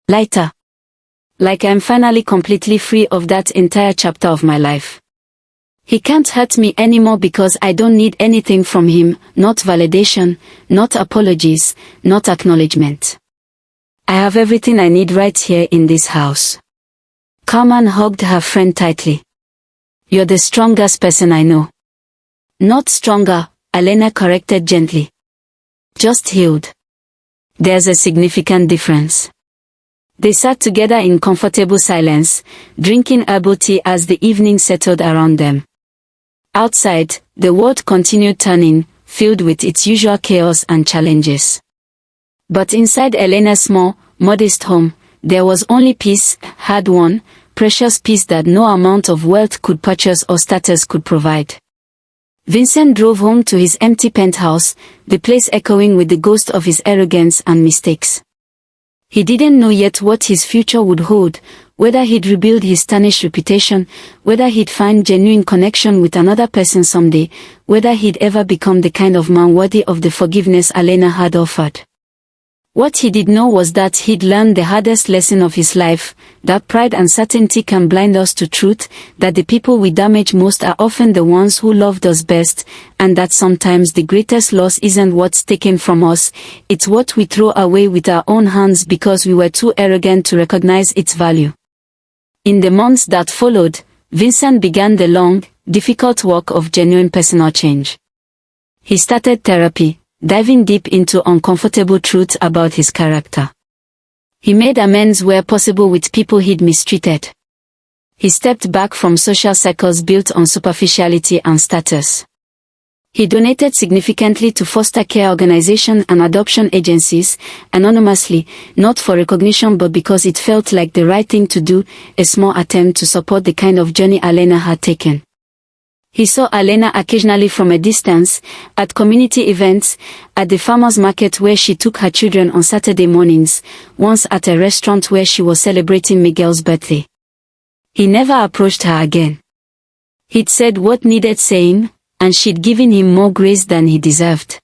Lighter. Like I'm finally completely free of that entire chapter of my life. He can't hurt me anymore because I don't need anything from him, not validation, not apologies, not acknowledgement. I have everything I need right here in this house. Carmen hugged her friend tightly. You're the strongest person I know. Not stronger, Elena corrected gently. Just healed. There's a significant difference. They sat together in comfortable silence, drinking herbal tea as the evening settled around them. Outside, the world continued turning, filled with its usual chaos and challenges. But inside Elena's small, modest home, there was only peace, hard-won, precious peace that no amount of wealth could purchase or status could provide. Vincent drove home to his empty penthouse, the place echoing with the ghost of his arrogance and mistakes. He didn't know yet what his future would hold, whether he'd rebuild his tarnished reputation, whether he'd find genuine connection with another person someday, whether he'd ever become the kind of man worthy of the forgiveness Elena had offered. What he did know was that he'd learned the hardest lesson of his life, that pride and certainty can blind us to truth, that the people we damage most are often the ones who loved us best, and that sometimes the greatest loss isn't what's taken from us, it's what we throw away with our own hands because we were too arrogant to recognize its value. In the months that followed, Vincent began the long, difficult work of genuine personal change. He started therapy, diving deep into uncomfortable truths about his character. He made amends where possible with people he'd mistreated. He stepped back from social circles built on superficiality and status. He donated significantly to foster care organizations and adoption agencies, anonymously, not for recognition but because it felt like the right thing to do, a small attempt to support the kind of journey Elena had taken. He saw Elena occasionally from a distance, at community events, at the farmers' market where she took her children on Saturday mornings, once at a restaurant where she was celebrating Miguel's birthday. He never approached her again. He'd said what needed saying, and she'd given him more grace than he deserved.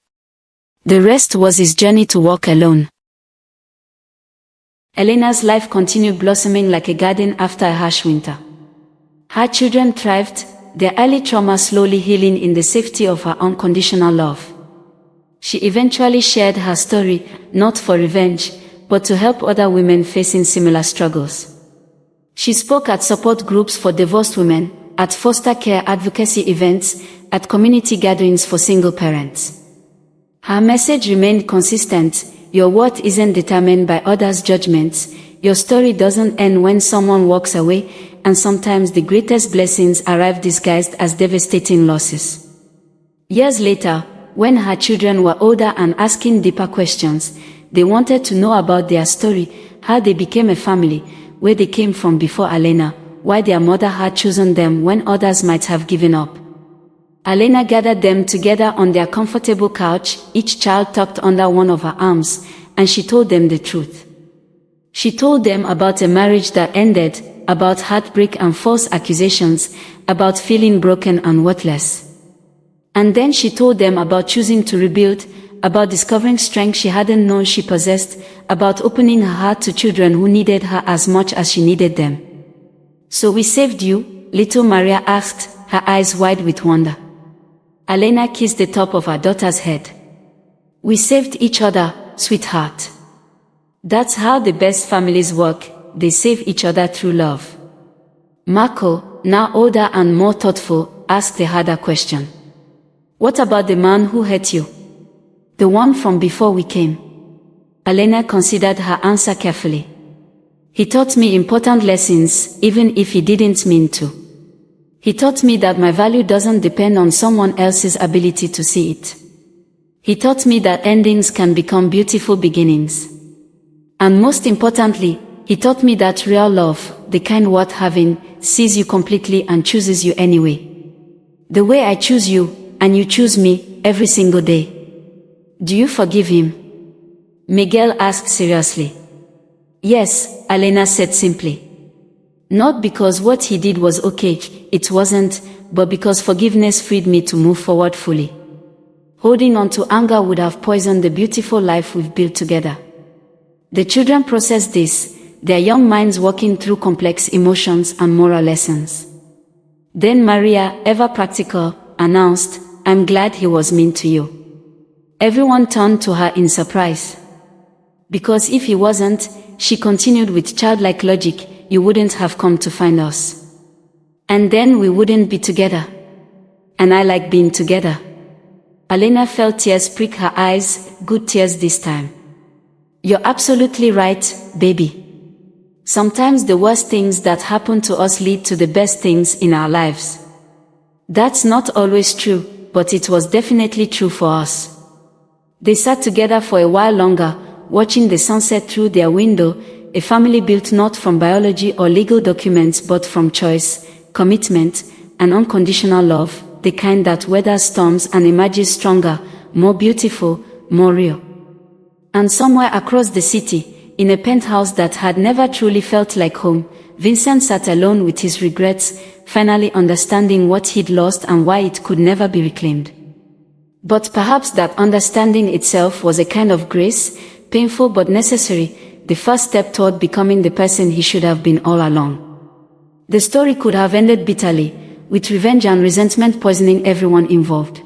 The rest was his journey to walk alone. Elena's life continued blossoming like a garden after a harsh winter. Her children thrived, their early trauma slowly healing in the safety of her unconditional love. She eventually shared her story, not for revenge, but to help other women facing similar struggles. She spoke at support groups for divorced women, at foster care advocacy events, at community gatherings for single parents. Her message remained consistent: your worth isn't determined by others' judgments, your story doesn't end when someone walks away, and sometimes the greatest blessings arrive disguised as devastating losses. Years later, when her children were older and asking deeper questions, they wanted to know about their story, how they became a family, where they came from before Elena, why their mother had chosen them when others might have given up. Elena gathered them together on their comfortable couch, each child tucked under one of her arms, and she told them the truth. She told them about a marriage that ended, about heartbreak and false accusations, about feeling broken and worthless. And then she told them about choosing to rebuild, about discovering strength she hadn't known she possessed, about opening her heart to children who needed her as much as she needed them. "So we saved you?" little Maria asked, her eyes wide with wonder. Elena kissed the top of her daughter's head. "We saved each other, sweetheart. That's how the best families work, they save each other through love." Marco, now older and more thoughtful, asked a harder question. "What about the man who hurt you? The one from before we came?" Elena considered her answer carefully. "He taught me important lessons, even if he didn't mean to. He taught me that my value doesn't depend on someone else's ability to see it. He taught me that endings can become beautiful beginnings. And most importantly, he taught me that real love, the kind worth having, sees you completely and chooses you anyway. The way I choose you, and you choose me, every single day. Do you forgive him?" Miguel asked seriously. "Yes," Elena said simply. "Not because what he did was okay, it wasn't, but because forgiveness freed me to move forward fully. Holding on to anger would have poisoned the beautiful life we've built together." The children processed this, their young minds working through complex emotions and moral lessons. Then Maria, ever practical, announced, "I'm glad he was mean to you." Everyone turned to her in surprise. "Because if he wasn't," she continued with childlike logic, "you wouldn't have come to find us. And then we wouldn't be together. And I like being together." Elena felt tears prick her eyes, good tears this time. You're absolutely right, baby. Sometimes the worst things that happen to us lead to the best things in our lives. That's not always true, but it was definitely true for us. They sat together for a while longer, watching the sunset through their window, a family built not from biology or legal documents but from choice, commitment, and unconditional love, the kind that weathers storms and emerges stronger, more beautiful, more real. And somewhere across the city, in a penthouse that had never truly felt like home, Vincent sat alone with his regrets, finally understanding what he'd lost and why it could never be reclaimed. But perhaps that understanding itself was a kind of grace, painful but necessary, the first step toward becoming the person he should have been all along. The story could have ended bitterly, with revenge and resentment poisoning everyone involved.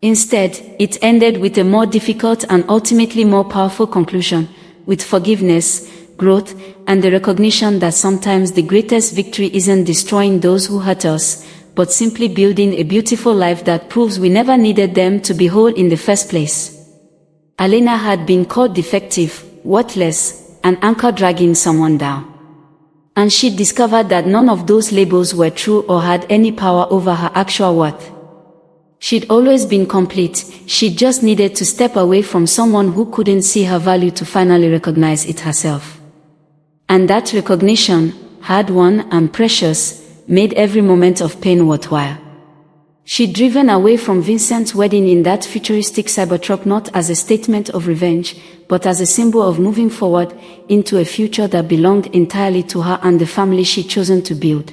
Instead, it ended with a more difficult and ultimately more powerful conclusion, with forgiveness, growth, and the recognition that sometimes the greatest victory isn't destroying those who hurt us, but simply building a beautiful life that proves we never needed them to be whole in the first place. Elena had been called defective, worthless, an anchor dragging someone down. And she'd discovered that none of those labels were true or had any power over her actual worth. She'd always been complete, she just needed to step away from someone who couldn't see her value to finally recognize it herself. And that recognition, hard-won and precious, made every moment of pain worthwhile. She'd driven away from Vincent's wedding in that futuristic Cybertruck not as a statement of revenge, but as a symbol of moving forward into a future that belonged entirely to her and the family she'd chosen to build.